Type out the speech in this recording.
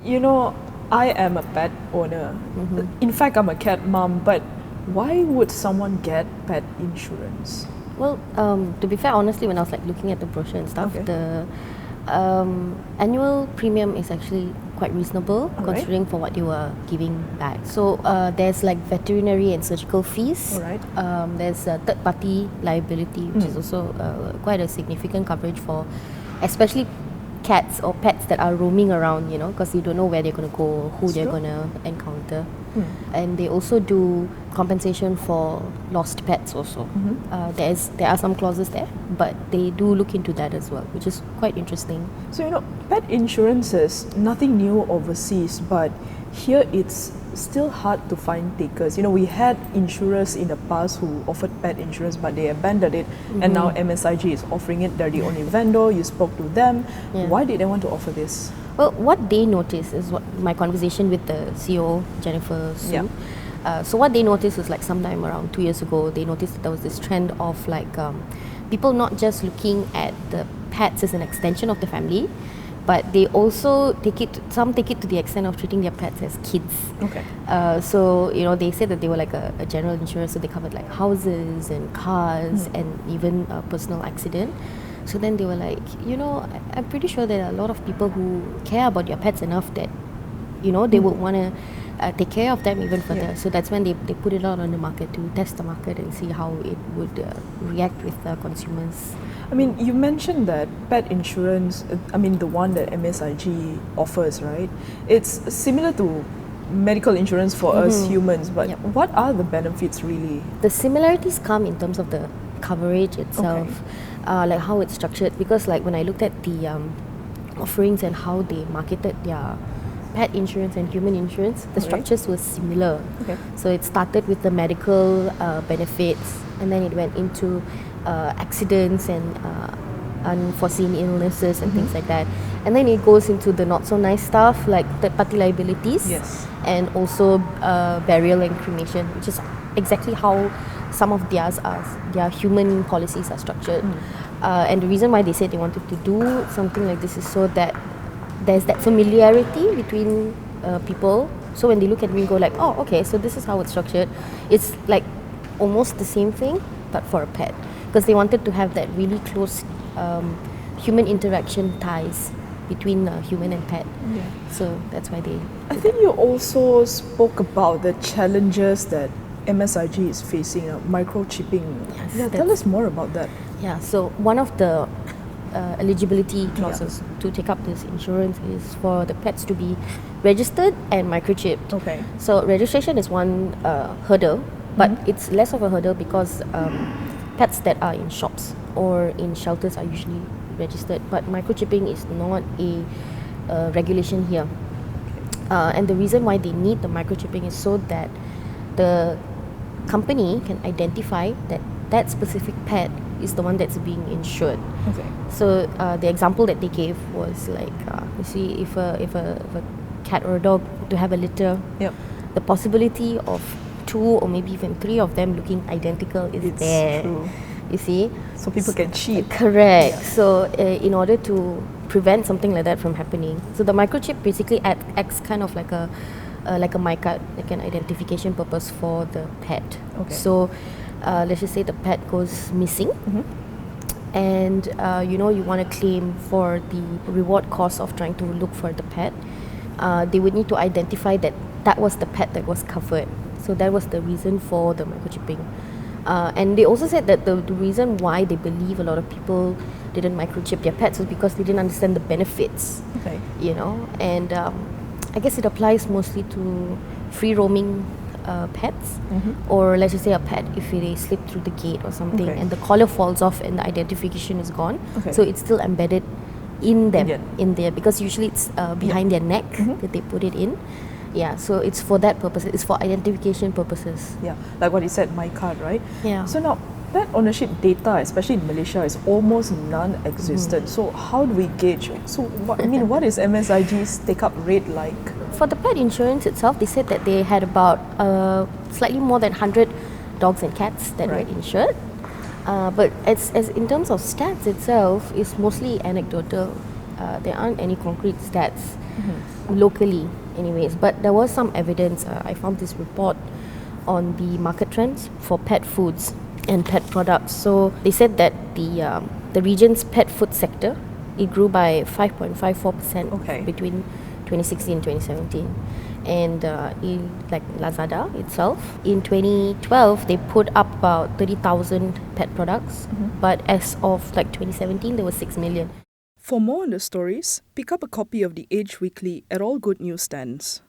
You know, I am a pet owner. In fact, I'm a cat mom, but why would someone get pet insurance? Well, to be fair, honestly, when I was like looking at the brochure and stuff, Okay. the annual premium is actually quite reasonable Alright. considering for what you are giving back. So there's like veterinary and surgical fees. Alright. There's third party liability, which is also quite a significant coverage for, especially cats or pets that are roaming around, you know, because you don't know where they're going to go, who they're true. going to encounter. And they also do compensation for lost pets also. There are some clauses there, but they do look into that as well, which is quite interesting. So, you know, pet insurance is nothing new overseas, but here it's still hard to find takers. You know, we had insurers in the past who offered pet insurance, but they abandoned it, and now MSIG is offering it. They're the only vendor. You spoke to them. Yeah. Why did they want to offer this? Well, what they noticed is what my conversation with the CEO, Jennifer Su. Yeah. So what they noticed was like sometime around 2 years ago, they noticed that there was this trend of like people not just looking at the pets as an extension of the family, but they also some take it to the extent of treating their pets as kids. Okay. So, you know, they said that they were like a general insurer, so they covered like houses and cars and even a personal accident. So then they were like, you know, I'm pretty sure there are a lot of people who care about your pets enough that, you know, they would want to take care of them even further. Yeah. So that's when they put it out on the market to test the market and see how it would react with consumers. I mean, you mentioned that pet insurance, I mean, the one that MSIG offers, right? It's similar to medical insurance for us humans, but Yep. what are the benefits really? The similarities come in terms of the coverage itself, like how it's structured. Because like when I looked at the offerings and how they marketed their pet insurance and human insurance, the structures were similar. Okay. So it started with the medical benefits, and then it went into accidents and unforeseen illnesses and things like that. And then it goes into the not so nice stuff like third party liabilities. Yes. And also burial and cremation, which is exactly how some of their human policies are structured. And the reason why they said they wanted to do something like this is so that there's that familiarity between people. So when they look at me and go like, oh, okay, so this is how it's structured. It's like almost the same thing, but for a pet. Because they wanted to have that really close human interaction ties between human and pet. Yeah. So that's why they... I think you also spoke about the challenges that MSIG is facing, microchipping. Yes, Yeah, tell us more about that. Yeah, so one of the eligibility clauses to take up this insurance is for the pets to be registered and microchipped. Okay. So registration is one hurdle, but it's less of a hurdle because pets that are in shops or in shelters are usually registered, but microchipping is not a regulation here. And the reason why they need the microchipping is so that the company can identify that that specific pet is the one that's being insured. Okay. So the example that they gave was like, you see, if a cat or a dog to have a litter, Yep. the possibility of 2 or maybe even 3 of them looking identical is It's there. true. You see? So people can cheat. Correct. So in order to prevent something like that from happening, so the microchip basically acts kind of like a my card, like an identification purpose for the pet. Okay. So let's just say the pet goes missing, and you know you want to claim for the reward cost of trying to look for the pet. They would need to identify that that was the pet that was covered. So that was the reason for the microchipping. And they also said that the reason why they believe a lot of people didn't microchip their pets was because they didn't understand the benefits. Okay. You know, and I guess it applies mostly to free roaming pets, or let's just say a pet if they slip through the gate or something, Okay. and the collar falls off and the identification is gone. Okay. So it's still embedded in them, Yeah. in there, because usually it's behind their neck that they put it in. Yeah, so it's for that purpose. It's for identification purposes. Yeah, like what you said, my card, right? Yeah. So now, pet ownership data, especially in Malaysia, is almost non-existent. So how do we gauge? So what, I mean, what is MSIG's take-up rate like? For the pet insurance itself, they said that they had about slightly more than 100 dogs and cats that Right. were insured. But as in terms of stats itself, it's mostly anecdotal. there aren't any concrete stats locally, anyways. But there was some evidence. I found this report on the market trends for pet foods and pet products. So they said that the region's pet food sector, it grew by 5.54% between 2016 and 2017. And in like Lazada itself, in 2012 they put up about 30,000 pet products, but as of like 2017 there was 6 million. For more on the stories, pick up a copy of The Age Weekly at all good newsstands.